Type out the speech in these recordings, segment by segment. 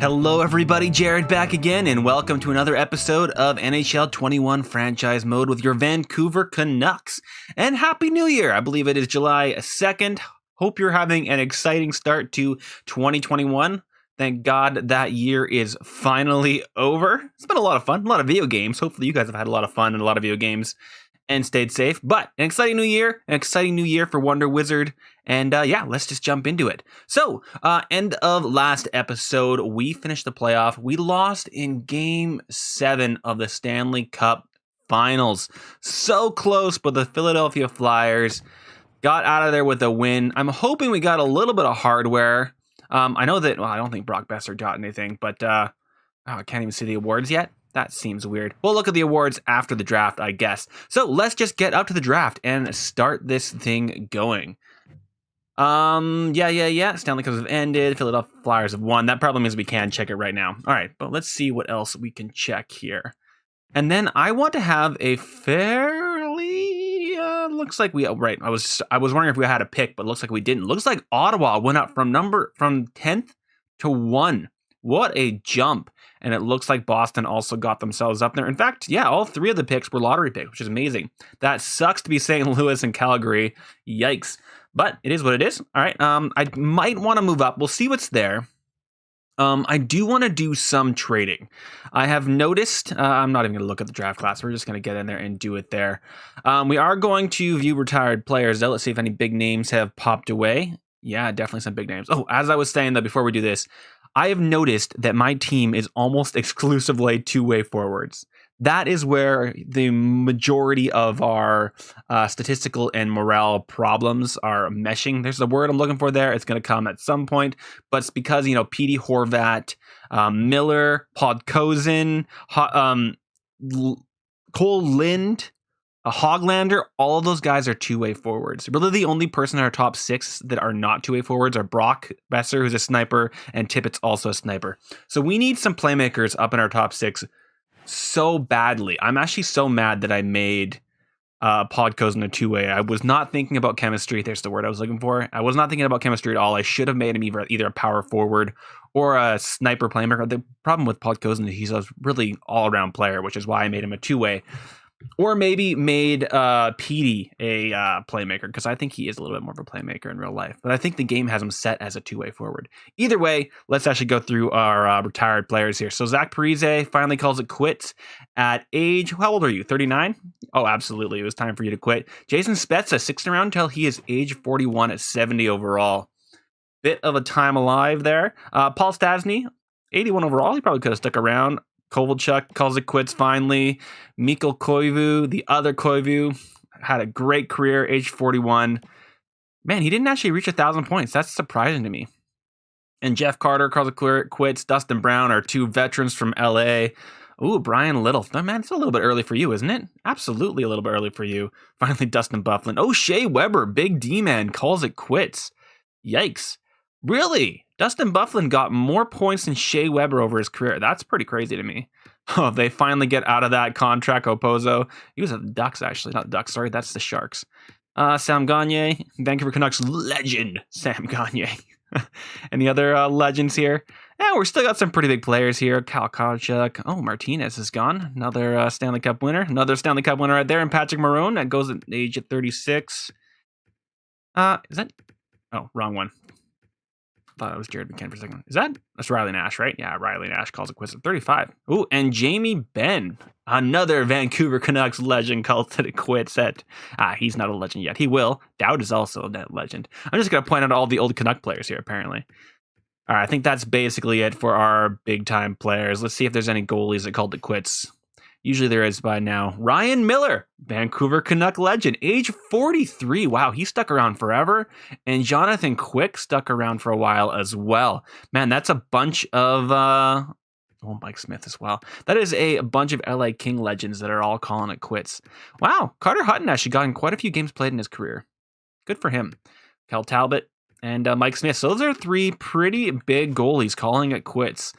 Hello everybody, Jared back again, and welcome to another episode of NHL 21 Franchise Mode with your Vancouver Canucks. And Happy New Year! I believe it is July 2nd. Hope you're having an exciting start to 2021. Thank God that year is finally over. It's been a lot of fun, a lot of video games. Hopefully you guys have had a lot of fun and a lot of video games and stayed safe. But an exciting new year for Wonder Wizard. And let's just jump into it. So, end of last episode, we finished the playoff. We lost in Game 7 of the Stanley Cup Finals. So close, but the Philadelphia Flyers got out of there with a win. I'm hoping we got a little bit of hardware. I know that, I don't think Brock Besser got anything, but I can't even see the awards yet. That seems weird. We'll look at the awards after the draft, I guess. So let's just get up to the draft and start this thing going. Stanley Cups have ended. Philadelphia Flyers have won. That probably means we can check it right now. All right, but let's see what else we can check here. And then I want to have a fairly looks like I was wondering if we had a pick, but it looks like we didn't. Looks like Ottawa went up from 10th to 1. What a jump. And it looks like Boston also got themselves up there. In fact, all 3 of the picks were lottery picks, which is amazing. That sucks to be St. Louis and Calgary. Yikes. But it is what it is. All right. I might want to move up. We'll see what's there. I do want to do some trading. I have noticed, I'm not even going to look at the draft class. We're just going to get in there and do it there. We are going to view retired players, though. Let's see if any big names have popped away. Yeah, definitely some big names. Oh, as I was saying, though, before we do this, I have noticed that my team is almost exclusively two-way forwards. That is where the majority of our statistical and morale problems are meshing. There's a word I'm looking for there. It's going to come at some point, but it's because, Petey Horvat, Miller, Podkozin, Cole Lind, Hoglander, all of those guys are two-way forwards. Really, the only person in our top 6 that are not two-way forwards are Brock Besser, who's a sniper, and Tippett's also a sniper. So we need some playmakers up in our top 6 so badly. I'm actually so mad that I made Podkozin a two-way. I was not thinking about chemistry. There's the word I was looking for. I was not thinking about chemistry at all. I should have made him either a power forward or a sniper playmaker. The problem with Podkozin is he's a really all-around player, which is why I made him a two-way. Or maybe made Petey a playmaker, because I think he is a little bit more of a playmaker in real life. But I think the game has him set as a two-way forward. Either way, let's actually go through our retired players here. So Zach Parise finally calls it quits at age, how old are you, 39? Oh, absolutely. It was time for you to quit. Jason Spezza, 6th round until he is age 41 at 70 overall. Bit of a time alive there. Paul Stastny, 81 overall. He probably could have stuck around. Kovalchuk calls it quits finally. Mikko Koivu, the other Koivu, had a great career, age 41. Man, he didn't actually reach 1,000 points. That's surprising to me. And Jeff Carter calls it quits. Dustin Brown are 2 veterans from LA. Ooh, Brian Little. Oh, man, it's a little bit early for you, isn't it? Absolutely a little bit early for you. Finally, Dustin Byfuglien. Oh, Shea Weber, big D-man, calls it quits. Yikes. Really? Dustin Byfuglien got more points than Shea Weber over his career. That's pretty crazy to me. Oh, they finally get out of that contract, Opozo. He was at the Ducks, actually. Not the Ducks, sorry. That's the Sharks. Sam Gagner, Vancouver Canucks legend, Sam Gagner. And the other legends here. Yeah, we're still got some pretty big players here. Cal Kovalchuk. Oh, Martinez is gone. Another Stanley Cup winner. Another Stanley Cup winner right there. And Patrick Maroon. That goes at age of 36. Is that? Oh, wrong one. Thought it was Jared McCann for a second. That's Riley Nash, right? Yeah, Riley Nash calls it quits at 35. Ooh, and Jamie Benn, another Vancouver Canucks legend, calls it quits at, he's not a legend yet. He will. Dowd is also a net legend. I'm just going to point out all the old Canuck players here, apparently. All right, I think that's basically it for our big-time players. Let's see if there's any goalies that called it quits. Usually there is by now. Ryan Miller, Vancouver Canuck legend, age 43. Wow, he stuck around forever. And Jonathan Quick stuck around for a while as well. Man, that's a bunch of... Mike Smith as well. That is a bunch of LA King legends that are all calling it quits. Wow, Carter Hutton actually got in quite a few games played in his career. Good for him. Cal Talbot and Mike Smith. So those are 3 pretty big goalies calling it quits.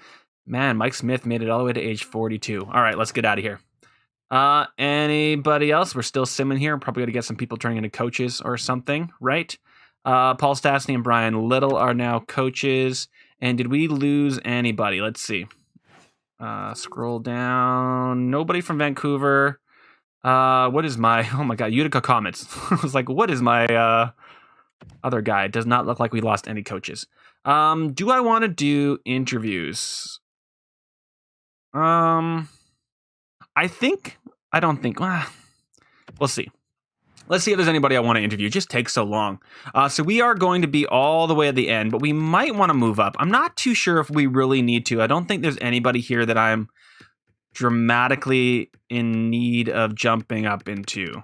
Man, Mike Smith made it all the way to age 42. All right, let's get out of here. Anybody else? We're still simming here. Probably going to get some people turning into coaches or something, right? Paul Stastny and Brian Little are now coaches. And did we lose anybody? Let's see. Scroll down. Nobody from Vancouver. What is my... Oh my god, Utica Comets. I was like, what is my other guy? It does not look like we lost any coaches. Do I want to do interviews? I don't think. We'll see. Let's see if there's anybody I want to interview. It just takes so long. So we are going to be all the way at the end, but we might want to move up. I'm not too sure if we really need to. I don't think there's anybody here that I'm dramatically in need of jumping up into.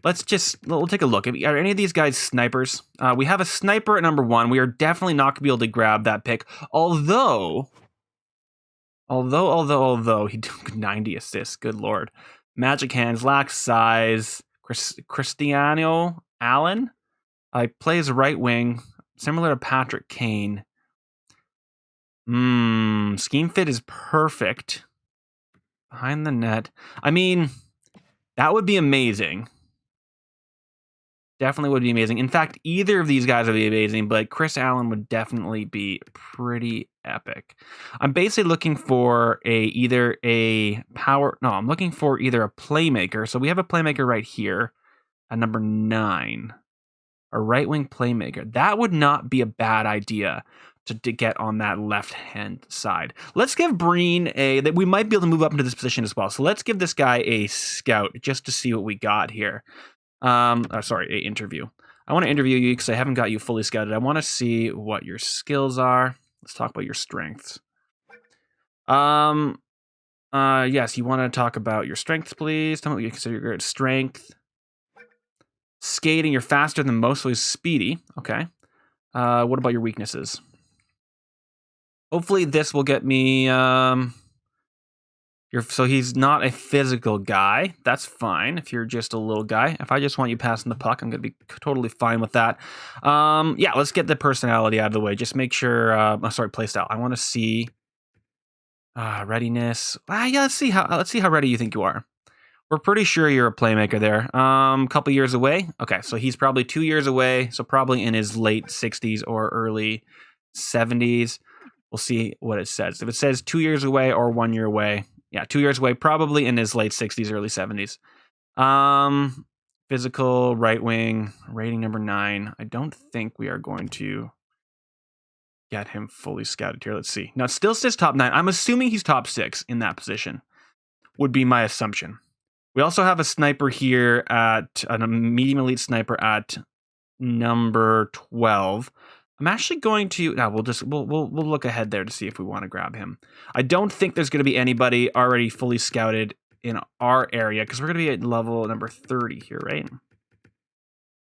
We'll take a look. Are any of these guys snipers? We have a sniper at number 1. We are definitely not going to be able to grab that pick. Although he took 90 assists. Good lord. Magic hands, lacks size. Cristiano Allen plays right wing, similar to Patrick Kane. Scheme fit is perfect. Behind the net. I mean, that would be amazing. Definitely would be amazing. In fact, either of these guys would be amazing, but Chris Allen would definitely be pretty epic. I'm basically looking for I'm looking for either a playmaker. So we have a playmaker right here at number 9. A right wing playmaker. That would not be a bad idea to get on that left hand side. Let's give Breen that we might be able to move up into this position as well. So let's give this guy a scout just to see what we got here. A interview. I want to interview you because I haven't got you fully scouted. I want to see what your skills are. Let's talk about your strengths. Yes, you want to talk about your strengths, please. Tell me what you consider your great strength. Skating, you're faster than most, so he's speedy. Okay. What about your weaknesses? Hopefully this will get me... So he's not a physical guy. That's fine if you're just a little guy. If I just want you passing the puck, I'm going to be totally fine with that. Yeah, let's get the personality out of the way. Just make sure... play style. I want to see... readiness. Yeah, let's see how ready you think you are. We're pretty sure you're a playmaker there. Couple years away. Okay, so he's probably 2 years away. So probably in his late 60s or early 70s. We'll see what it says. If it says 2 years away or 1 year away... Yeah, 2 years away, probably in his late 60s, early 70s. Physical, right wing, rating number 9. I don't think we are going to get him fully scouted here. Let's see. Now, it still says top 9. I'm assuming he's top 6 in that position, would be my assumption. We also have a sniper here a medium elite sniper at number 12. I'm actually going to... No, we'll look ahead there to see if we want to grab him. I don't think there's going to be anybody already fully scouted in our area because we're going to be at level number 30 here, right?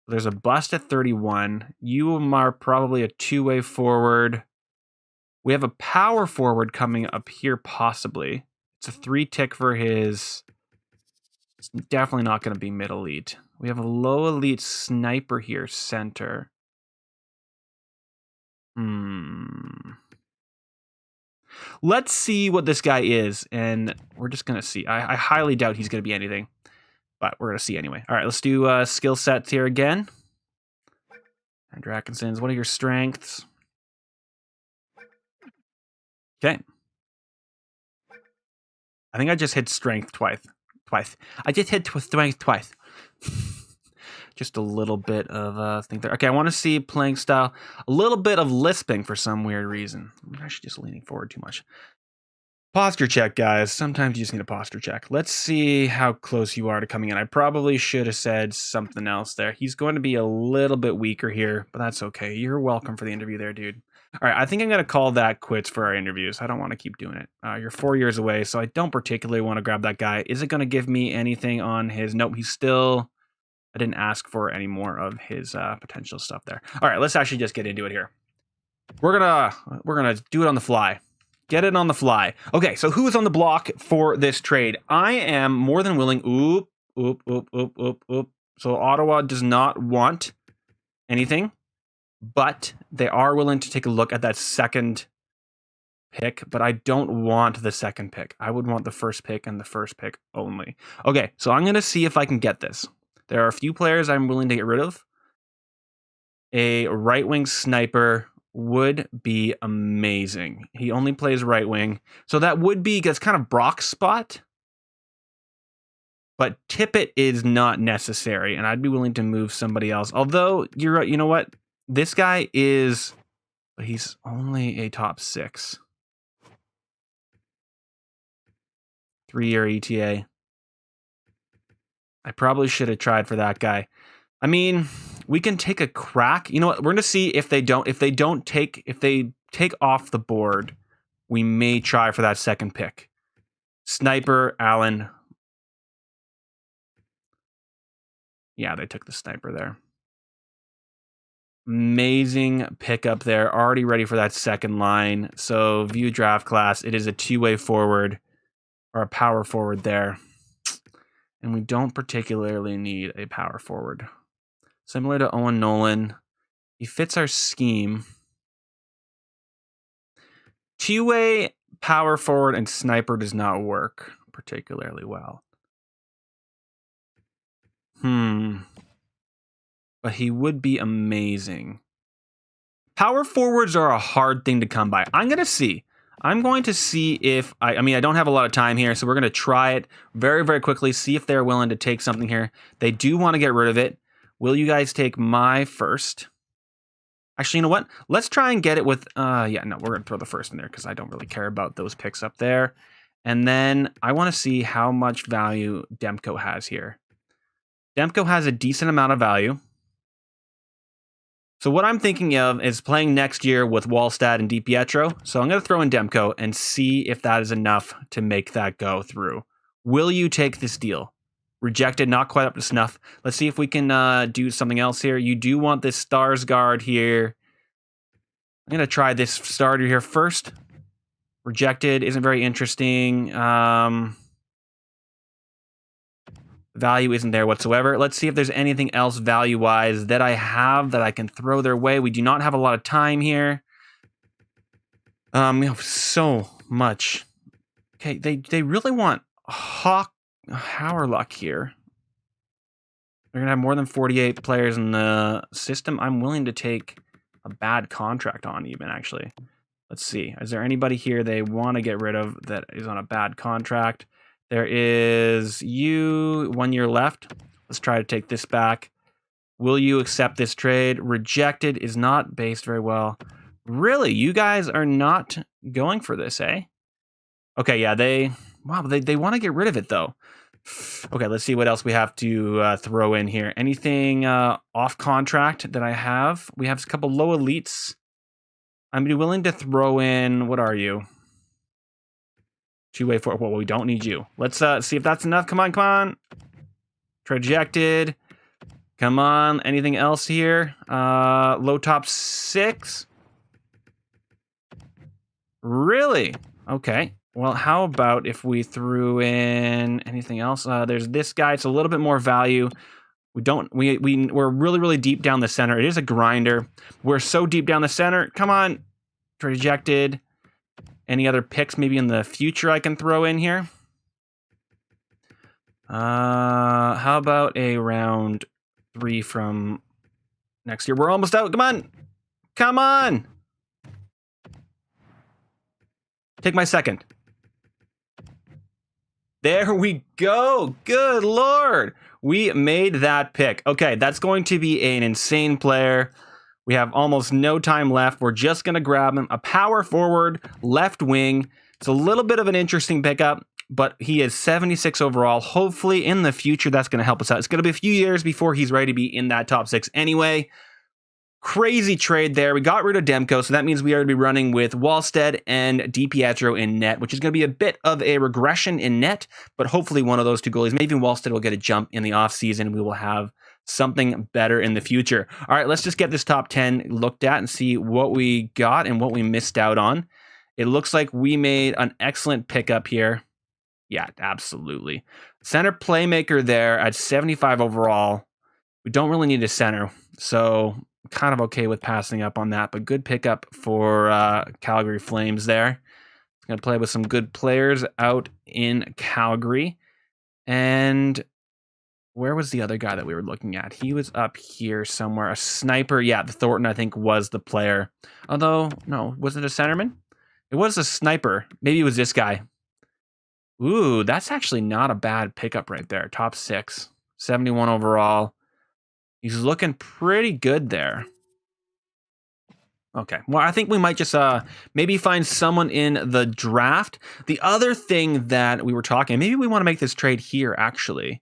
There's a bust at 31. You are probably a two-way forward. We have a power forward coming up here, possibly. It's a 3-tick for his... It's definitely not going to be mid-elite. We have a low-elite sniper here, center. Let's see what this guy is, and we're just going to see. I highly doubt he's going to be anything, but we're going to see anyway. All right, let's do skill sets here again. Andrew Atkinson's, what are your strengths? Okay. I think I just hit strength twice. I just hit strength twice. Just a little bit of thing there. Okay, I want to see playing style. A little bit of lisping for some weird reason. I'm actually just leaning forward too much. Posture check, guys. Sometimes you just need a posture check. Let's see how close you are to coming in. I probably should have said something else there. He's going to be a little bit weaker here, but that's okay. You're welcome for the interview there, dude. All right, I think I'm going to call that quits for our interviews. I don't want to keep doing it. You're 4 years away, so I don't particularly want to grab that guy. Is it going to give me anything on his... Nope, he's still... I didn't ask for any more of his potential stuff there. All right, let's actually just get into it here. We're gonna do it on the fly. Get it on the fly. Okay, so who is on the block for this trade? I am more than willing. Oop. So Ottawa does not want anything, but they are willing to take a look at that second pick, but I don't want the second pick. I would want the first pick and the first pick only. Okay, so I'm going to see if I can get this. There are a few players I'm willing to get rid of. A right wing sniper would be amazing. He only plays right wing. So that's kind of Brock's spot. But Tippett is not necessary, and I'd be willing to move somebody else. Although, you're right, you know what? This guy is... He's only a top 6. 3-year ETA. I probably should have tried for that guy. I mean, we can take a crack. You know what? We're going to see if they take off the board, we may try for that second pick. Sniper, Allen. Yeah, they took the sniper there. Amazing pickup there. Already ready for that second line. So view draft class. It is a two-way forward or a power forward there. And we don't particularly need a power forward. Similar to Owen Nolan. He fits our scheme. Two-way power forward and sniper does not work particularly well. But he would be amazing. Power forwards are a hard thing to come by. I'm going to see if I don't have a lot of time here, so we're going to try it very, very quickly, see if they're willing to take something here. They do want to get rid of it. Will you guys take my first? Actually, you know what? Let's try and get it with, we're going to throw the first in there because I don't really care about those picks up there. And then I want to see how much value Demko has here. Demko has a decent amount of value. So what I'm thinking of is playing next year with Wallstad and DiPietro. So I'm going to throw in Demko and see if that is enough to make that go through. Will you take this deal? Rejected, not quite up to snuff. Let's see if we can do something else here. You do want this Stars guard here. I'm going to try this starter here first. Rejected, isn't very interesting. Value isn't there whatsoever. Let's see if there's anything else value-wise that I have that I can throw their way. We do not have a lot of time here. We have so much. Okay, they really want Howerluck here. They're going to have more than 48 players in the system. I'm willing to take a bad contract on even, actually. Let's see. Is there anybody here they want to get rid of that is on a bad contract? There is 1 year left. Let's try to take this back. Will you accept this trade? Rejected is not based very well. Really? You guys are not going for this, eh? Okay, yeah, they want to get rid of it, though. Okay, let's see what else we have to throw in here. Anything off contract that I have? We have a couple low elites. I'm willing to throw in, what are you? Two-way forward. Well, we don't need you. Let's see if that's enough. Come on. Rejected. Come on. Anything else here? Low top 6. Really? Okay. Well, how about if we threw in anything else? There's this guy. It's a little bit more value. We're really, really deep down the center. It is a grinder. We're so deep down the center. Come on. Rejected. Any other picks maybe in the future I can throw in here? How about a round 3 from next year? We're almost out. Come on. Take my second. There we go. Good Lord. We made that pick. Okay, that's going to be an insane player. We have almost no time left. We're just going to grab him. A power forward, left wing. It's a little bit of an interesting pickup, but he is 76 overall. Hopefully, in the future, that's going to help us out. It's going to be a few years before he's ready to be in that top 6 anyway. Crazy trade there. We got rid of Demko, so that means we are going to be running with Wallstead and DiPietro in net, which is going to be a bit of a regression in net, but hopefully one of those two goalies, maybe Wallstead will get a jump in the offseason. We will have something better in the future. All right, let's just get this top 10 looked at and see what we got and what we missed out on. It looks like we made an excellent pickup here. Yeah, absolutely. Center playmaker there at 75 overall. We don't really need a center, so kind of okay with passing up on that, but good pickup for Calgary Flames there. Going to play with some good players out in Calgary. And where was the other guy that we were looking at? He was up here somewhere. A sniper. Yeah, the Thornton, I think, was the player. Although, no, was it a centerman? It was a sniper. Maybe it was this guy. Ooh, that's actually not a bad pickup right there. Top 6. 71 overall. He's looking pretty good there. Okay, well, I think we might just maybe find someone in the draft. The other thing that we were talking, maybe we want to make this trade here, actually.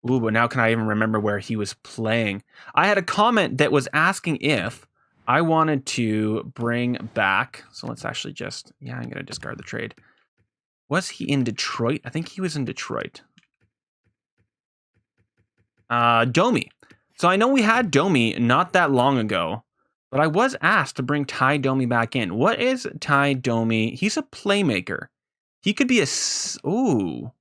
Ooh, but now can I even remember where he was playing? I had a comment that was asking if I wanted to bring back, so let's actually just, yeah, I'm going to discard the trade. Was he in Detroit? I think he was in Detroit. Domi. So I know we had Domi not that long ago, but I was asked to bring Ty Domi back in. What is Ty Domi? He's a playmaker. He could be a... Ooh.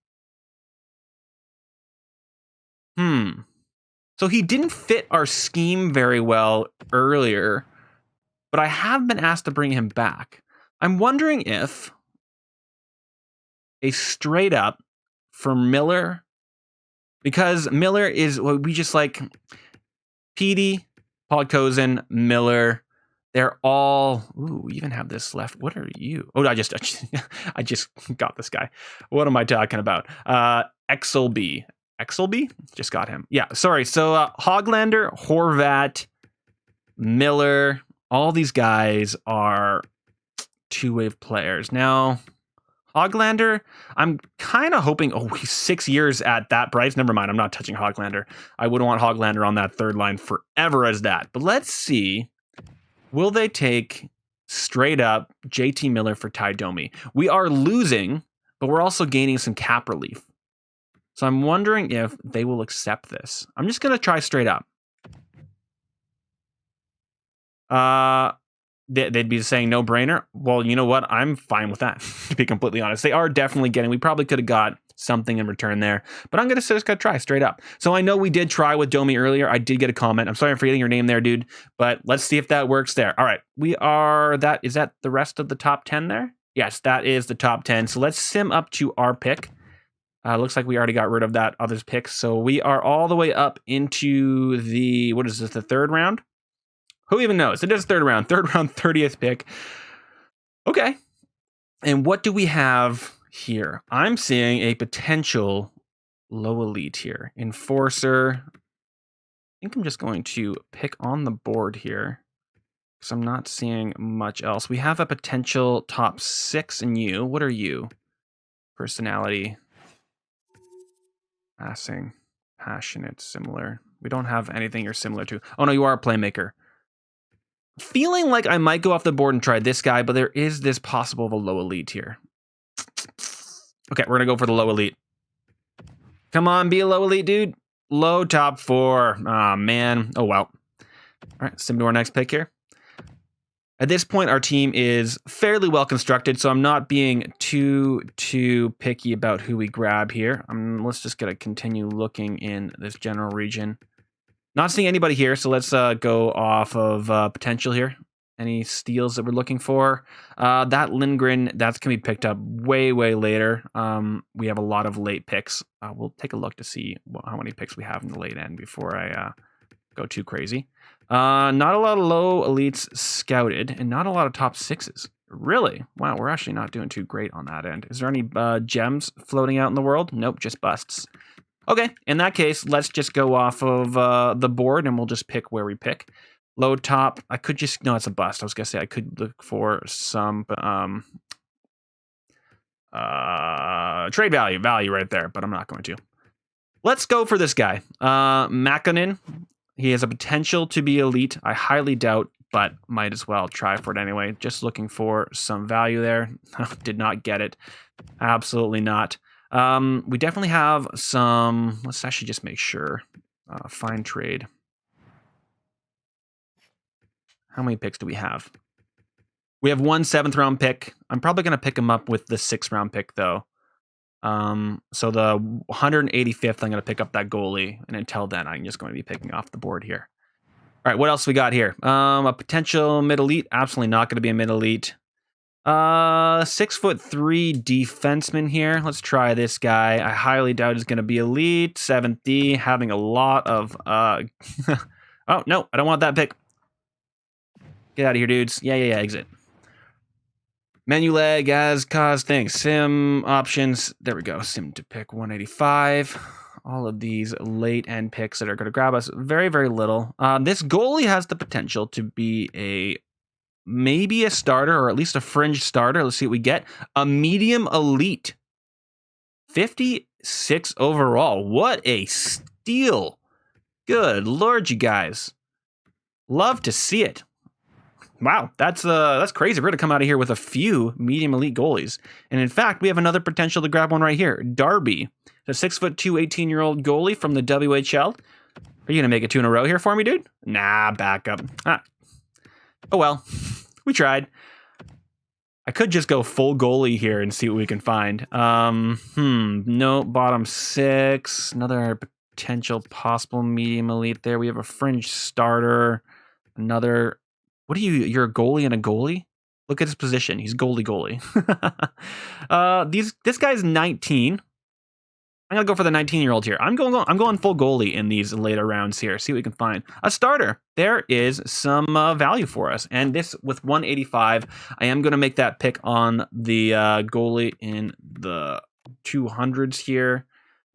So he didn't fit our scheme very well earlier, but I have been asked to bring him back. I'm wondering if a straight up for Miller, because Miller is what we just like... Petey, Podkozen, Miller, they're all... Ooh, we even have this left. What are you? Oh, I just got this guy. What am I talking about? Exelby. Exelby? Just got him. Yeah, sorry. So Hoglander, Horvat, Miller, all these guys are two-wave players. Now, Hoglander, I'm kind of hoping... Oh, he's 6 years at that price. Never mind, I'm not touching Hoglander. I wouldn't want Hoglander on that third line forever as that. But let's see. Will they take straight up JT Miller for Ty Domi? We are losing, but we're also gaining some cap relief. So I'm wondering if they will accept this. I'm just going to try straight up. They'd be saying no brainer. Well, you know what? I'm fine with that, to be completely honest. They are definitely getting, we probably could have got something in return there, but I'm going to just try straight up. So I know we did try with Domi earlier. I did get a comment. I'm sorry I'm forgetting your name there, dude, but let's see if that works there. All right. Is that the rest of the top 10 there? Yes, that is the top 10. So let's sim up to our pick. Looks like we already got rid of that other's pick. So we are all the way up into the, what is this, the third round? Who even knows? It is third round, 30th pick. Okay. And what do we have here? I'm seeing a potential low elite here. Enforcer. I think I'm just going to pick on the board here because I'm not seeing much else. We have a potential top 6 in you. What are you? Personality. Passing. Passionate. Similar. We don't have anything you're similar to. Oh, no, you are a playmaker. Feeling like I might go off the board and try this guy, but there is this possible of a low elite here. Okay, we're going to go for the low elite. Come on, be a low elite, dude. Low top 4. Aw, man. Oh, well. All right, sim to our next pick here. At this point, our team is fairly well constructed, so I'm not being too picky about who we grab here. Let's just continue looking in this general region. Not seeing anybody here, so let's go off of potential here. Any steals that we're looking for? That Lindgren, that's going to be picked up way, way later. We have a lot of late picks. We'll take a look to see how many picks we have in the late end before I go too crazy. Not a lot of low elites scouted, and not a lot of top 6s. Really? Wow, we're actually not doing too great on that end. Is there any gems floating out in the world? Nope, just busts. Okay, in that case, let's just go off of the board and we'll just pick where we pick. Low top, I could just, no, it's a bust. I was going to say I could look for some trade value right there, but I'm not going to. Let's go for this guy. Makkonen, he has a potential to be elite. I highly doubt, but might as well try for it anyway. Just looking for some value there. Did not get it. Absolutely not. We definitely have some, let's actually just make sure. Find trade. How many picks do we have? We have 1 7th round pick. I'm probably going to pick him up with the 6th round pick though. So the 185th, I'm going to pick up that goalie. And until then, I'm just going to be picking off the board here. All right, what else we got here? A potential mid-elite. Absolutely not going to be a mid-elite. 6'3" defenseman here. Let's try this guy. I highly doubt he's going to be elite. 7th D, having a lot of oh no, I don't want that pick. Get out of here, dudes. Yeah, exit. Menu lag as cause things. Sim options. There we go. Sim to pick 185. All of these late end picks that are going to grab us very, very little. This goalie has the potential to be maybe a starter, or at least a fringe starter. Let's see what we get. A medium elite. 56 overall. What a steal. Good Lord, you guys. Love to see it. Wow, that's crazy. We're going to come out of here with a few medium elite goalies. And in fact, we have another potential to grab one right here. Darby, the 6'2", 18-year-old goalie from the WHL. Are you going to make it 2 in a row here for me, dude? Nah, back up. Oh well, we tried. I could just go full goalie here and see what we can find. No, bottom 6. Another potential possible medium elite there. We have a fringe starter. Another... What are you? You're a goalie and a goalie? Look at his position. He's goalie. This guy's 19. I'm gonna go for the 19-year-old here. I'm going full goalie in these later rounds here. See what we can find. A starter. There is some value for us. And this with 185, I am gonna make that pick on the goalie in the 200s here.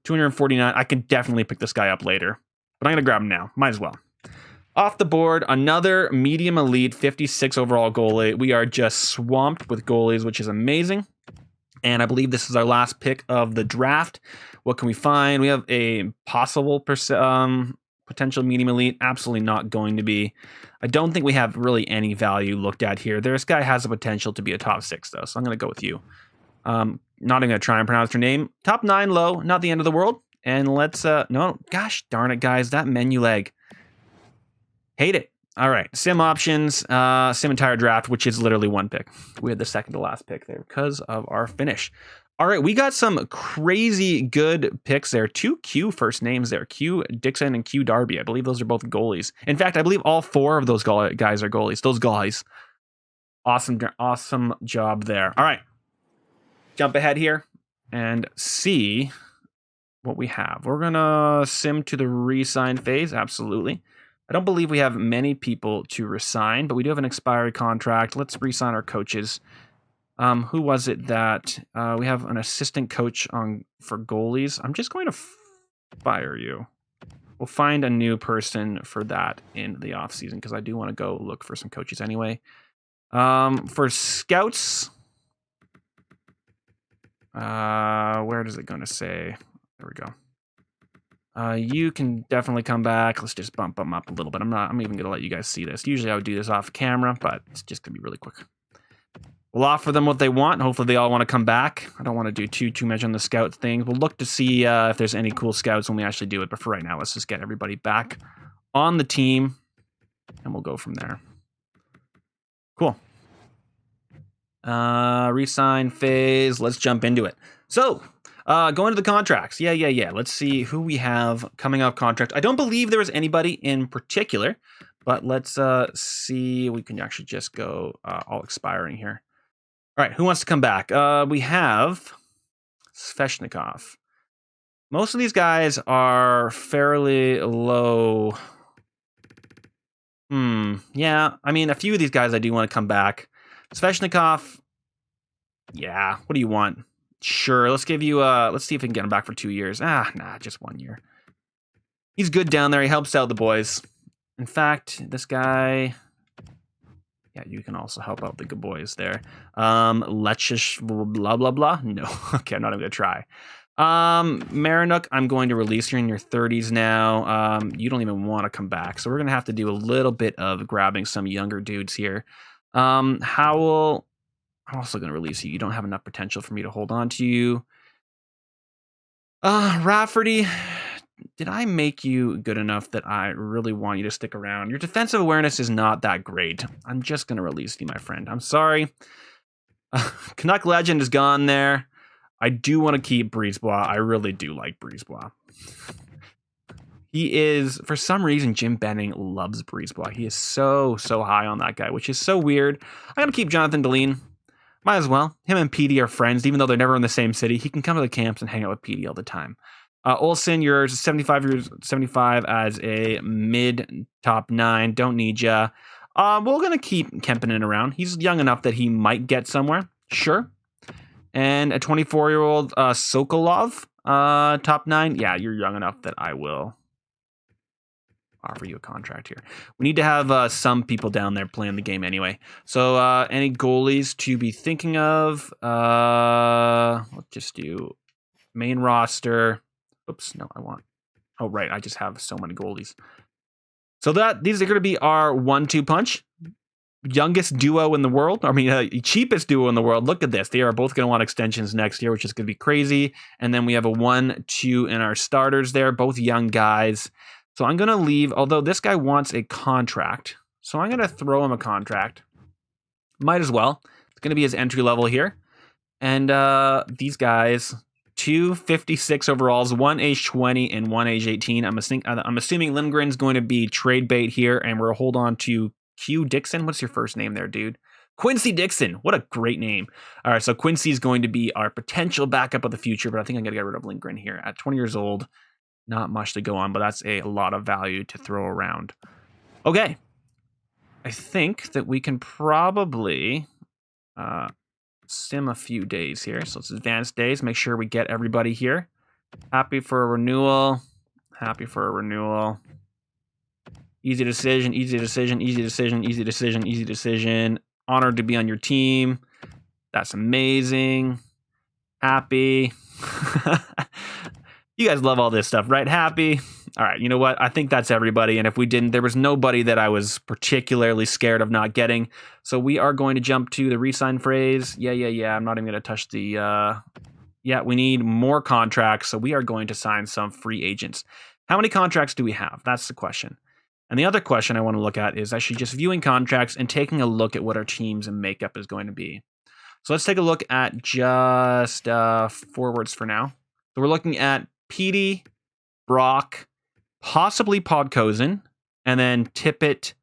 249. I can definitely pick this guy up later, but I'm gonna grab him now. Might as well. Off the board, another medium elite 56 overall goalie. We are just swamped with goalies, which is amazing. And I believe this is our last pick of the draft. What can we find? We have a possible potential medium elite. Absolutely not going to be. I don't think we have really any value looked at here. This guy has the potential to be a top 6, though, so I'm going to go with you. Not even going to try and pronounce your name. Top 9 low, not the end of the world. And let's, no, gosh darn it, guys, that menu lag. Hate it. All right. Sim options, sim entire draft, which is literally one pick. We had the second to last pick there because of our finish. All right. We got some crazy good picks there. 2 Q first names there. Q Dixon and Q Darby. I believe those are both goalies. In fact, I believe all 4 of those guys are goalies. Those guys. Awesome job there. All right. Jump ahead here and see what we have. We're going to sim to the re-sign phase. Absolutely. I don't believe we have many people to resign, but we do have an expired contract. Let's resign our coaches. Who was it that we have an assistant coach for goalies? I'm just going to fire you. We'll find a new person for that in the off season because I do want to go look for some coaches anyway. For scouts, where does it going to say? There we go. You can definitely come back. Let's just bump them up a little bit. I'm even going to let you guys see this. Usually I would do this off camera, but it's just going to be really quick. We'll offer them what they want. And hopefully they all want to come back. I don't want to do too much on the scout thing. We'll look to see if there's any cool scouts when we actually do it. But for right now, let's just get everybody back on the team and we'll go from there. Cool. Resign phase. Let's jump into it. So, going to the contracts. Yeah. Let's see who we have coming off contract. I don't believe there was anybody in particular, but let's see. We can actually just go all expiring here. All right, who wants to come back? We have Sveshnikov. Most of these guys are fairly low. Yeah, I mean, a few of these guys I do want to come back. Sveshnikov, yeah, what do you want? Sure, let's give you, let's see if we can get him back for 2 years. Nah, just 1 year. He's good down there. He helps out the boys. In fact, this guy, yeah, you can also help out the good boys there. Let's just blah, blah, blah. No, okay, I'm not even going to try. Marinuk, I'm going to release you in your 30s now. You don't even want to come back. So we're going to have to do a little bit of grabbing some younger dudes here. Howell, I'm also going to release you. You don't have enough potential for me to hold on to you. Rafferty, did I make you good enough that I really want you to stick around? Your defensive awareness is not that great. I'm just going to release you, my friend. I'm sorry. Canuck Legend is gone there. I do want to keep Brisebois. I really do like Brisebois. He is, for some reason, Jim Benning loves Brisebois. He is so high on that guy, which is so weird. I'm going to keep Jonathan Deline. Might as well. Him and Petey are friends, even though they're never in the same city. He can come to the camps and hang out with Petey all the time. Olsen, you're 75 as a mid top 9. Don't need ya. We're gonna keep Kempinen around. He's young enough that he might get somewhere. Sure. And a 24-year-old Sokolov, top 9. Yeah, you're young enough that I will offer you a contract here. We need to have some people down there playing the game anyway. So any goalies to be thinking of? Let's just do main roster. Oops, no, I want. Oh, right, I just have so many goalies. So these are going to be our 1-2 punch. Youngest duo in the world. I mean, cheapest duo in the world. Look at this. They are both going to want extensions next year, which is going to be crazy. And then we have a 1-2 in our starters there, both young guys. So I'm going to leave, although this guy wants a contract. So I'm going to throw him a contract. Might as well. It's going to be his entry level here. And these guys, 256 overalls, 1 age 20 and 1 age 18. I'm assuming Lindgren's going to be trade bait here, and we'll hold on to Q Dixon. What's your first name there, dude? Quincy Dixon. What a great name. All right, so Quincy's going to be our potential backup of the future, but I think I'm going to get rid of Lindgren here. At 20 years old, not much to go on, but that's a lot of value to throw around. Okay. I think that we can probably sim a few days here. So it's advanced days. Make sure we get everybody here. Happy for a renewal. Happy for a renewal. Easy decision, easy decision, easy decision, easy decision, easy decision. Honored to be on your team. That's amazing. Happy. You guys love all this stuff, right? Happy. All right, you know what? I think that's everybody. And if we didn't, there was nobody that I was particularly scared of not getting. So we are going to jump to the re-sign phrase. Yeah. I'm not even going to touch the... Yeah, we need more contracts. So we are going to sign some free agents. How many contracts do we have? That's the question. And the other question I want to look at is actually just viewing contracts and taking a look at what our teams and makeup is going to be. So let's take a look at just forwards for now. So we're looking at Petey, Brock, possibly Podkozen, and then Tippett,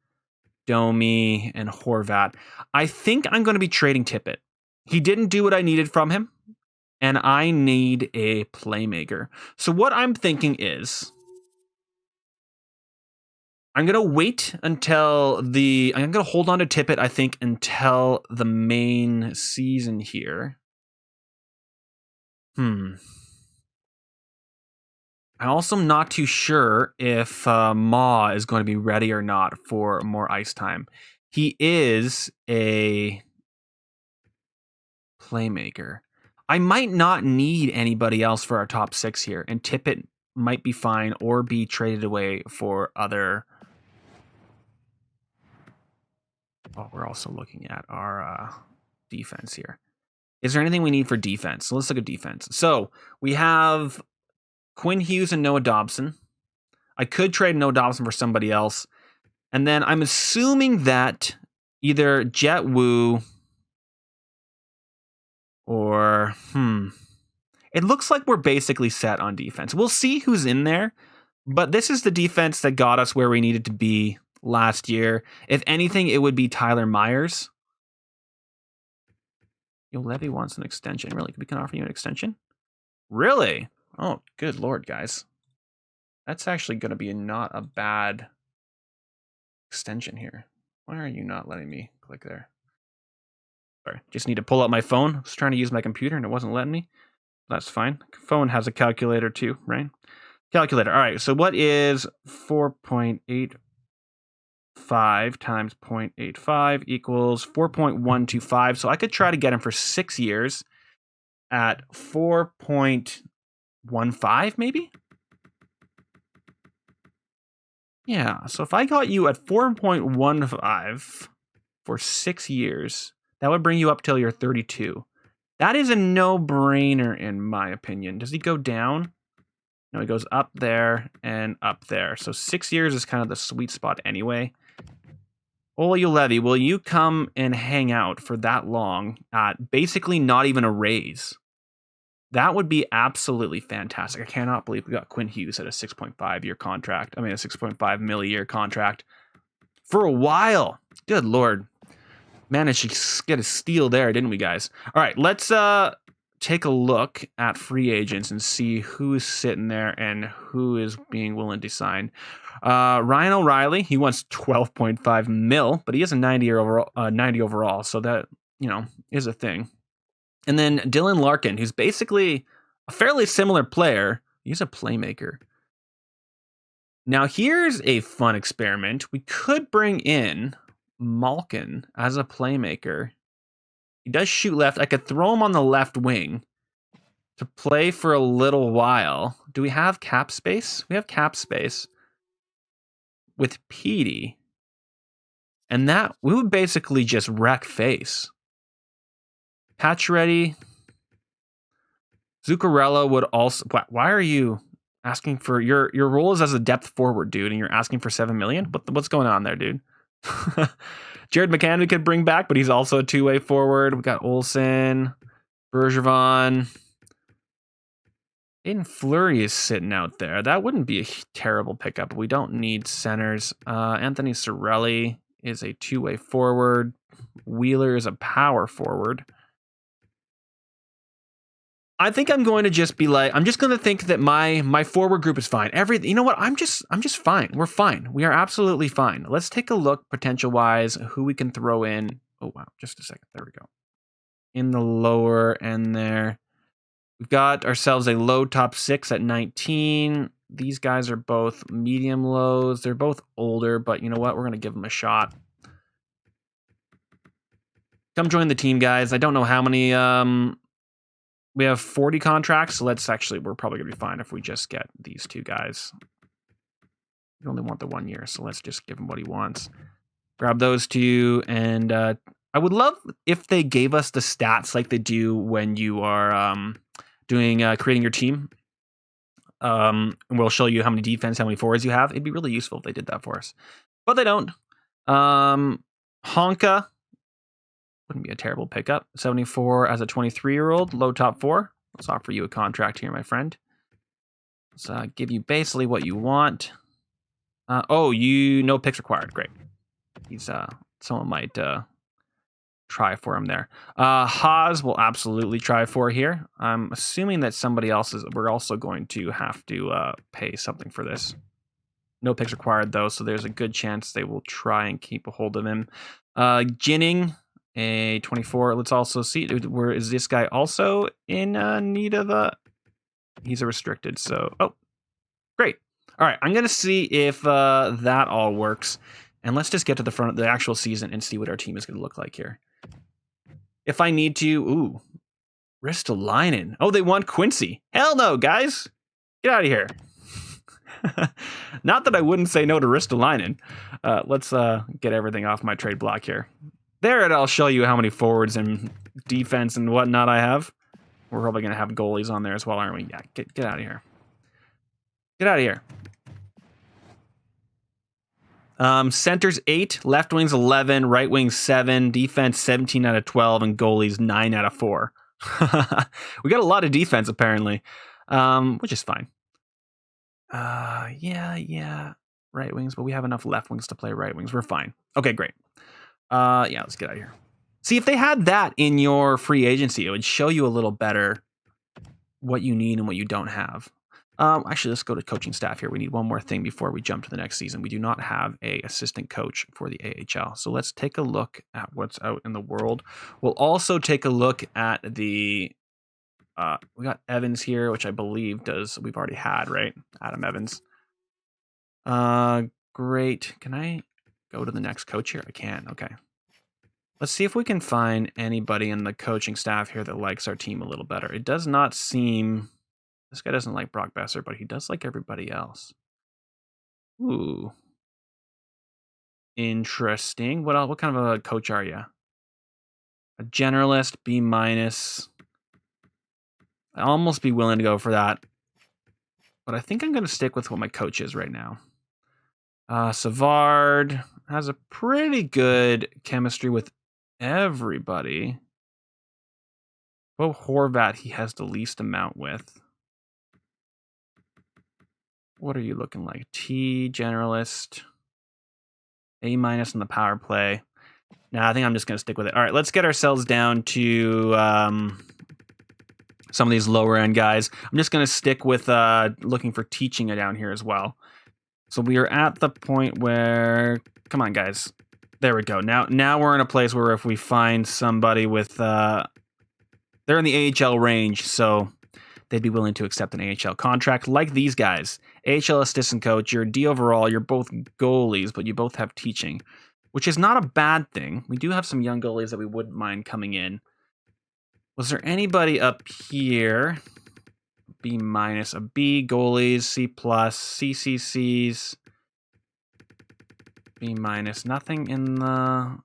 Domi, and Horvat. I think I'm going to be trading Tippett. He didn't do what I needed from him, and I need a playmaker. So what I'm thinking is I'm going to wait until I'm going to hold on to Tippett, I think, until the main season here. I'm also not too sure if Ma is going to be ready or not for more ice time. He is a playmaker. I might not need anybody else for our top 6 here, and Tippett might be fine or be traded away for other... Oh, we're also looking at our defense here. Is there anything we need for defense? So let's look at defense. So we have Quinn Hughes and Noah Dobson. I could trade Noah Dobson for somebody else. And then I'm assuming that either Jet Wu or... It looks like we're basically set on defense. We'll see who's in there. But this is the defense that got us where we needed to be last year. If anything, it would be Tyler Myers. Yo, Levy wants an extension. Really? We can offer you an extension? Really? Oh, good Lord, guys. That's actually going to be not a bad extension here. Why are you not letting me click there? Sorry, just need to pull out my phone. I was trying to use my computer and it wasn't letting me. That's fine. Phone has a calculator too, right? Calculator. All right, so what is 4.85 times 0.85 equals 4.125. So I could try to get him for 6 years at 4.15 maybe? Yeah, so if I got you at 4.15 for 6 years, that would bring you up till you're 32. That is a no-brainer in my opinion. Does he go down? No, he goes up there and up there. So 6 years is kind of the sweet spot anyway. Olli Levy, will you come and hang out for that long at basically not even a raise? That would be absolutely fantastic. I cannot believe we got Quinn Hughes at a 6.5-year contract. I mean, a 6.5 million-year contract for a while. Good Lord. Managed to get a steal there, didn't we, guys? All right, let's take a look at free agents and see who's sitting there and who is being willing to sign. Ryan O'Reilly, he wants 12.5 mil, but he has a 90 overall, so that, you know, is a thing. And then Dylan Larkin, who's basically a fairly similar player. He's a playmaker. Now, here's a fun experiment. We could bring in Malkin as a playmaker. He does shoot left. I could throw him on the left wing to play for a little while. Do we have cap space? We have cap space with Petey. And that, we would basically just wreck face. Pacioretty. Zuccarello would also... Why are you asking for... Your role is as a depth forward, dude, and you're asking for $7 million? What's going on there, dude? Jared McCann we could bring back, but he's also a two-way forward. We got Olsen, Bergevin. Aiden Fleury is sitting out there. That wouldn't be a terrible pickup. We don't need centers. Anthony Cirelli is a two-way forward. Wheeler is a power forward. I think I'm going to just be like, I'm just going to think that my forward group is fine. You know what? I'm just fine. We're fine. We are absolutely fine. Let's take a look potential wise who we can throw in. Oh wow, just a second. There we go. In the lower end there, we've got ourselves a low top 6 at 19. These guys are both medium lows. They're both older, but you know what? We're going to give them a shot. Come join the team, guys. I don't know how many. We have 40 contracts, so we're probably going to be fine if we just get these two guys. We only want the 1 year, so let's just give him what he wants. Grab those two, and I would love if they gave us the stats like they do when you are creating your team. We'll show you how many defense, how many forwards you have. It'd be really useful if they did that for us. But they don't. Honka. Wouldn't be a terrible pickup. 74 as a 23-year-old, low top 4. Let's offer you a contract here, my friend. Let's give you basically what you want. No picks required. Great. He's someone might try for him there. Haas will absolutely try for here. I'm assuming that somebody else we're also going to have to pay something for this. No picks required though, so there's a good chance they will try and keep a hold of him. Ginning. A 24. Let's also see, is this guy also in need of a... He's a restricted, so... Oh, great. All right, I'm going to see if that all works. And let's just get to the front of the actual season and see what our team is going to look like here. If I need to... Ooh, Ristolainen. Oh, they want Quincy. Hell no, guys. Get out of here. Not that I wouldn't say no to Ristolainen. Let's get everything off my trade block here. There, I'll show you how many forwards and defense and whatnot I have. We're probably going to have goalies on there as well, aren't we? Yeah, get out of here. Get out of here. Centers 8, left wings 11, right wings 7, defense 17 out of 12, and goalies 9 out of 4. We got a lot of defense apparently, which is fine. Yeah, right wings, but we have enough left wings to play right wings. We're fine. Okay, great. Yeah, let's get out of here. See, if they had that in your free agency, it would show you a little better what you need and what you don't have. Actually, let's go to coaching staff here. We need one more thing before we jump to the next season. We do not have a assistant coach for the AHL. So let's take a look at what's out in the world. We'll also take a look at the... we got Evans here, which I believe we've already had, right? Adam Evans. Great. Can I go to the next coach here? I can. Okay. Let's see if we can find anybody in the coaching staff here that likes our team a little better. It does not seem... This guy doesn't like Brock Besser, but he does like everybody else. Ooh. Interesting. What kind of a coach are you? A generalist, B-. I'd almost be willing to go for that. But I think I'm going to stick with what my coach is right now. Savard has a pretty good chemistry with everybody. Bo Horvat, he has the least amount with. What are you looking like? T, generalist. A- on the power play. Nah, I think I'm just going to stick with it. All right, let's get ourselves down to some of these lower end guys. I'm just going to stick with looking for teaching down here as well. So we are at the point where, come on, guys. There we go. Now we're in a place where if we find somebody with, they're in the AHL range, so they'd be willing to accept an AHL contract like these guys. AHL assistant coach, you're a D overall, you're both goalies, but you both have teaching, which is not a bad thing. We do have some young goalies that we wouldn't mind coming in. Was there anybody up here? B minus, a B, goalies, C plus, CCCs, B minus, nothing in the...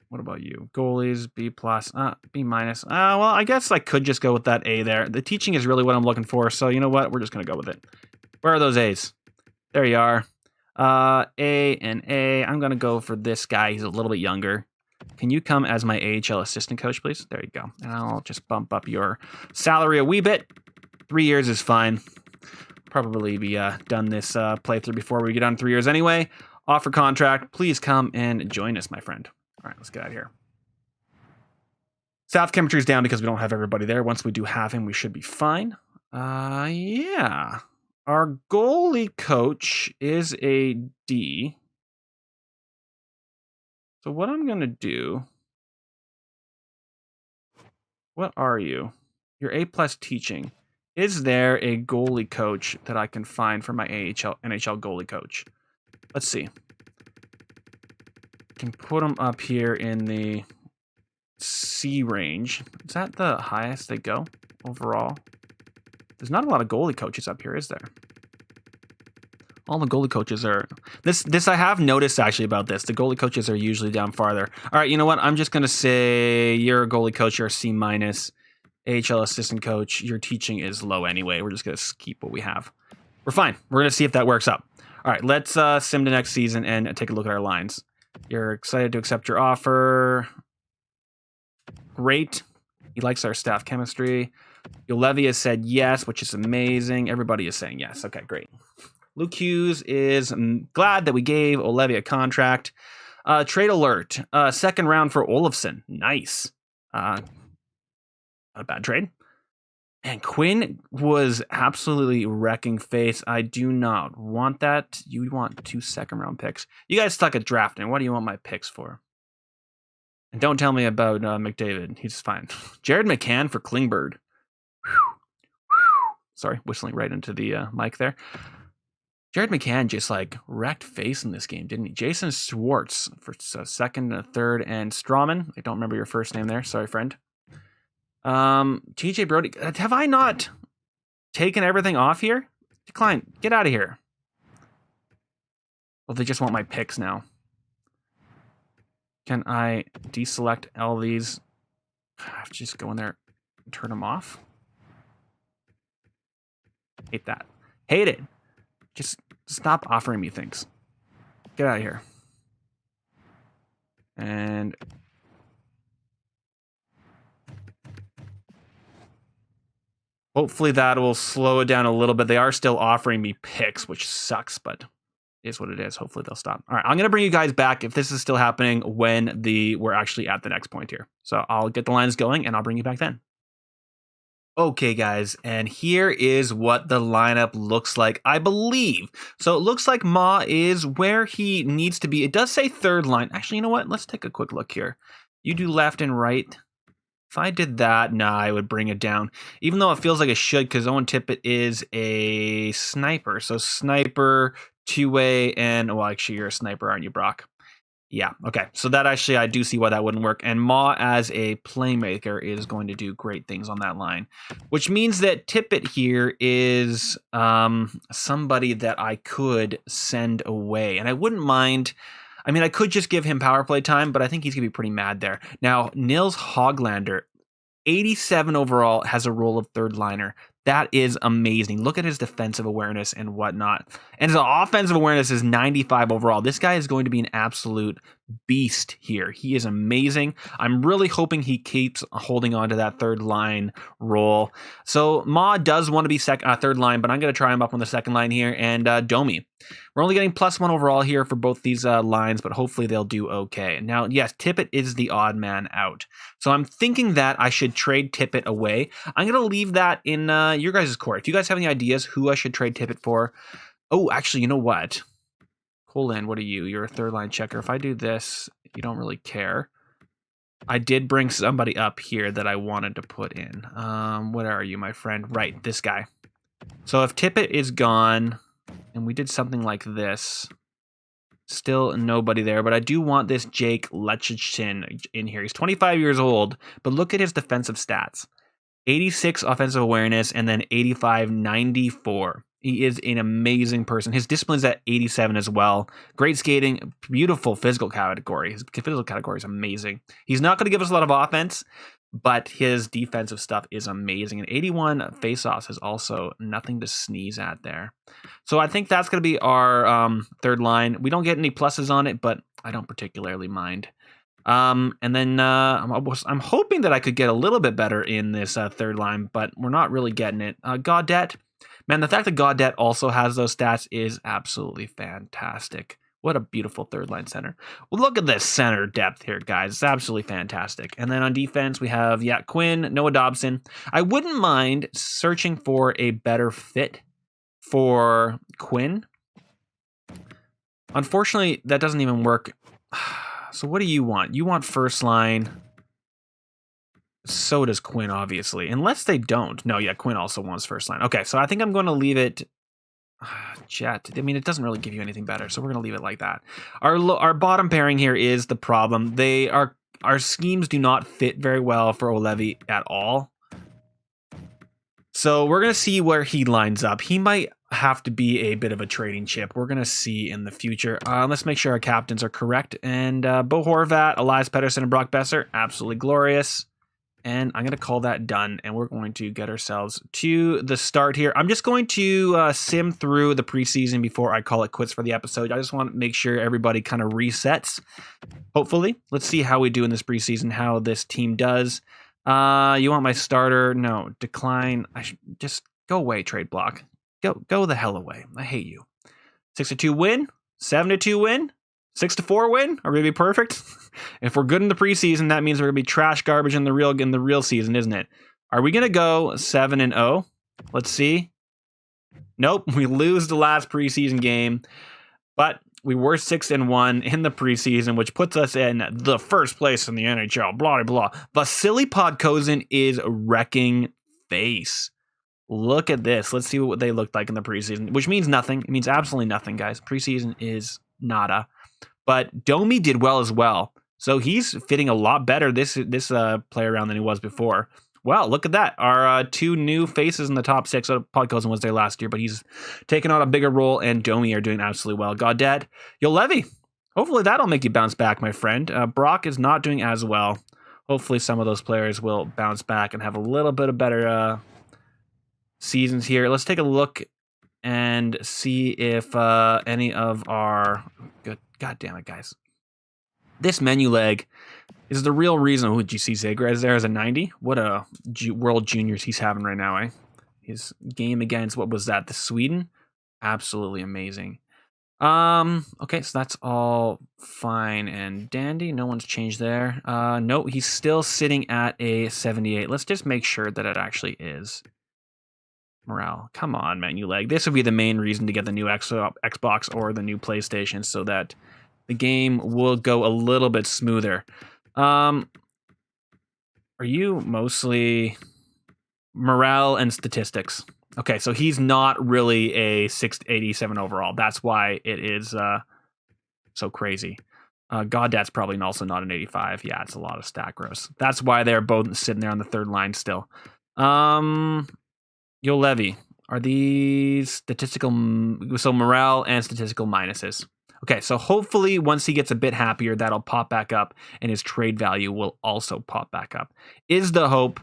What about you? Goalies, B plus, B minus. Well, I guess I could just go with that A there. The teaching is really what I'm looking for, so you know what? We're just going to go with it. Where are those A's? There you are. A and A. I'm going to go for this guy. He's a little bit younger. Can you come as my AHL assistant coach, please? There you go. And I'll just bump up your salary a wee bit. 3 years is fine. Probably be done this playthrough before we get on 3 years anyway. Offer contract. Please come and join us, my friend. All right, let's get out of here. Staff chemistry is down because we don't have everybody there. Once we do have him, we should be fine. Yeah. Our goalie coach is a D. So what I'm going to do... What are you? You're A plus teaching. Is there a goalie coach that I can find for my NHL goalie coach? Let's see. Can put them up here in the C range. Is that the highest they go overall? There's not a lot of goalie coaches up here, is there? All the goalie coaches are... This I have noticed actually about this. The goalie coaches are usually down farther. All right, you know what? I'm just going to say you're a goalie coach. You're a C minus. AHL assistant coach. Your teaching is low anyway. We're just going to keep what we have. We're fine. We're going to see if that works out. All right, let's sim to next season and take a look at our lines. You're excited to accept your offer. Great. He likes our staff chemistry. Olevi has said yes, which is amazing. Everybody is saying yes. Okay, great. Luke Hughes is glad that we gave Olevi a contract. Trade alert. Second round for Olofsson. Nice. Not a bad trade. And Quinn was absolutely wrecking face. I do not want that. You want 2 second-round picks. You guys suck at drafting. What do you want my picks for? And don't tell me about McDavid. He's fine. Jared McCann for Klingberg. Sorry, whistling right into the mic there. Jared McCann just like wrecked face in this game, didn't he? Jason Schwartz for second, third, and Strawman. I don't remember your first name there. Sorry, friend. TJ Brody, have I not taken everything off here? Decline, get out of here. Well, they just want my picks now. Can I deselect all these? I have to just go in there and turn them off. Hate that. Hate it. Just stop offering me things. Get out of here. And... hopefully that will slow it down a little bit. They are still offering me picks, which sucks, but it is what it is. Hopefully they'll stop. All right, I'm going to bring you guys back if this is still happening when we're actually at the next point here. So I'll get the lines going and I'll bring you back then. Okay, guys, and here is what the lineup looks like, I believe. So it looks like Ma is where he needs to be. It does say third line. Actually, you know what? Let's take a quick look here. You do left and right. If I did that, nah, I would bring it down. Even though it feels like it should, because Owen Tippett is a sniper. So sniper, two-way, and... well, actually, you're a sniper, aren't you, Brock? Yeah, okay. So that actually, I do see why that wouldn't work. And Ma, as a playmaker, is going to do great things on that line. Which means that Tippett here is somebody that I could send away. And I wouldn't mind... I mean, I could just give him power play time, but I think he's going to be pretty mad there. Now, Nils Hoglander, 87 overall, has a role of third liner. That is amazing. Look at his defensive awareness and whatnot. And his offensive awareness is 95 overall. This guy is going to be an absolute beast here. He is amazing. I'm really hoping he keeps holding on to that third line role. So Ma does want to be third line, but I'm going to try him up on the second line here. And Domi. We're only getting +1 overall here for both these lines, but hopefully they'll do okay. Now, yes, Tippett is the odd man out. So I'm thinking that I should trade Tippett away. I'm going to leave that in your guys' court. If you guys have any ideas who I should trade Tippett for. Oh, actually, you know what? Colin, what are you? You're a third line checker. If I do this, you don't really care. I did bring somebody up here that I wanted to put in. What are you, my friend? Right, this guy. So if Tippett is gone, and we did something like this, still nobody there, but I do want this Jake Lechichin in here. He's 25 years old, but look at his defensive stats. 86 offensive awareness, and then 85, 94. He is an amazing person. His discipline is at 87 as well. Great skating, beautiful physical category. His physical category is amazing. He's not going to give us a lot of offense, but his defensive stuff is amazing. And 81 faceoffs is also nothing to sneeze at there. So I think that's going to be our third line. We don't get any pluses on it, but I don't particularly mind. And then I'm hoping that I could get a little bit better in this third line, but we're not really getting it. Gaudette, man, the fact that Gaudette also has those stats is absolutely fantastic. What a beautiful third line center. Well, look at this center depth here, guys. It's absolutely fantastic. And then on defense, we have, Quinn, Noah Dobson. I wouldn't mind searching for a better fit for Quinn. Unfortunately, that doesn't even work. So what do you want? You want first line. So does Quinn, obviously. Unless they don't. No, Quinn also wants first line. Okay, so I think I'm going to leave it... Jet. I mean, it doesn't really give you anything better, so we're going to leave it like that. Our bottom pairing here is the problem. Our schemes do not fit very well for Olevi at all. So we're going to see where he lines up. He might have to be a bit of a trading chip. We're going to see in the future. Let's make sure our captains are correct. And Bo Horvat, Elias Pettersson, and Brock Besser, absolutely glorious. And I'm going to call that done, and we're going to get ourselves to the start here. I'm just going to sim through the preseason before I call it quits for the episode. I just want to make sure everybody kind of resets, hopefully. Let's see how we do in this preseason, how this team does. You want my starter? No, decline. I should just go away, trade block. Go the hell away. I hate you. 6-2 win, 7-2 win, 6-4 win. Are we gonna be perfect? If we're good in the preseason, that means we're gonna be trash garbage in the real season, isn't it? Are we gonna go 7-0? Let's see. Nope, we lose the last preseason game, but we were 6-1 in the preseason, which puts us in the first place in the NHL. Blah blah. Vasily Podkolzin is wrecking face. Look at this. Let's see what they looked like in the preseason, which means nothing. It means absolutely nothing, guys. Preseason is nada. But Domi did well as well. So he's fitting a lot better this play around than he was before. Wow, look at that. Our two new faces in the top six. Podkolzin was there last year, but he's taken on a bigger role, and Domi are doing absolutely well. Gaudette, Yolevi. Hopefully that'll make you bounce back, my friend. Brock is not doing as well. Hopefully some of those players will bounce back and have a little bit of better seasons here. Let's take a look and see if any of our... God damn it, guys. This menu leg is the real reason. Would you see Zegras there as a 90? What a World Juniors he's having right now, eh? His game against, what was that, the Sweden? Absolutely amazing. Okay, so that's all fine and dandy. No one's changed there. No, he's still sitting at a 78. Let's just make sure that it actually is. Morale. Come on, menu leg. This would be the main reason to get the new Xbox or the new PlayStation, so that the game will go a little bit smoother. Are you mostly morale and statistics? Okay, so he's not really a 687 overall. That's why it is so crazy. Gaudette's probably also not an 85. Yeah, it's a lot of stat gross. That's why they're both sitting there on the third line still. Yolevi, are these statistical? So morale and statistical minuses. Okay, so hopefully once he gets a bit happier, that'll pop back up, and his trade value will also pop back up. Is the hope.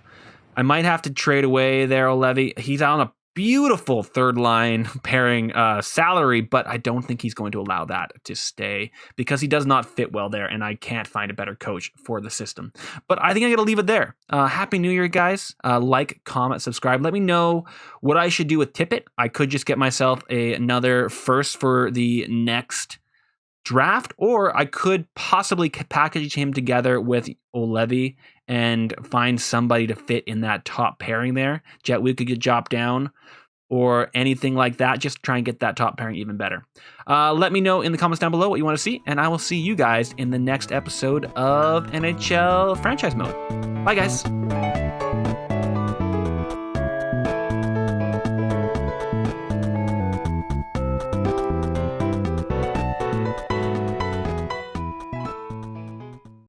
I might have to trade away there, Olevi. He's on a beautiful third line pairing salary, but I don't think he's going to allow that to stay because he does not fit well there, and I can't find a better coach for the system. But I think I'm going to leave it there. Happy New Year, guys. Like, comment, subscribe. Let me know what I should do with Tippett. I could just get myself another first for the next draft, or I could possibly package him together with O'Leary and find somebody to fit in that top pairing there. Jet Wu could get dropped down or anything like that. Just try and get that top pairing even better. Let me know in the comments down below what you want to see, and I will see you guys in the next episode of NHL Franchise Mode. Bye, guys.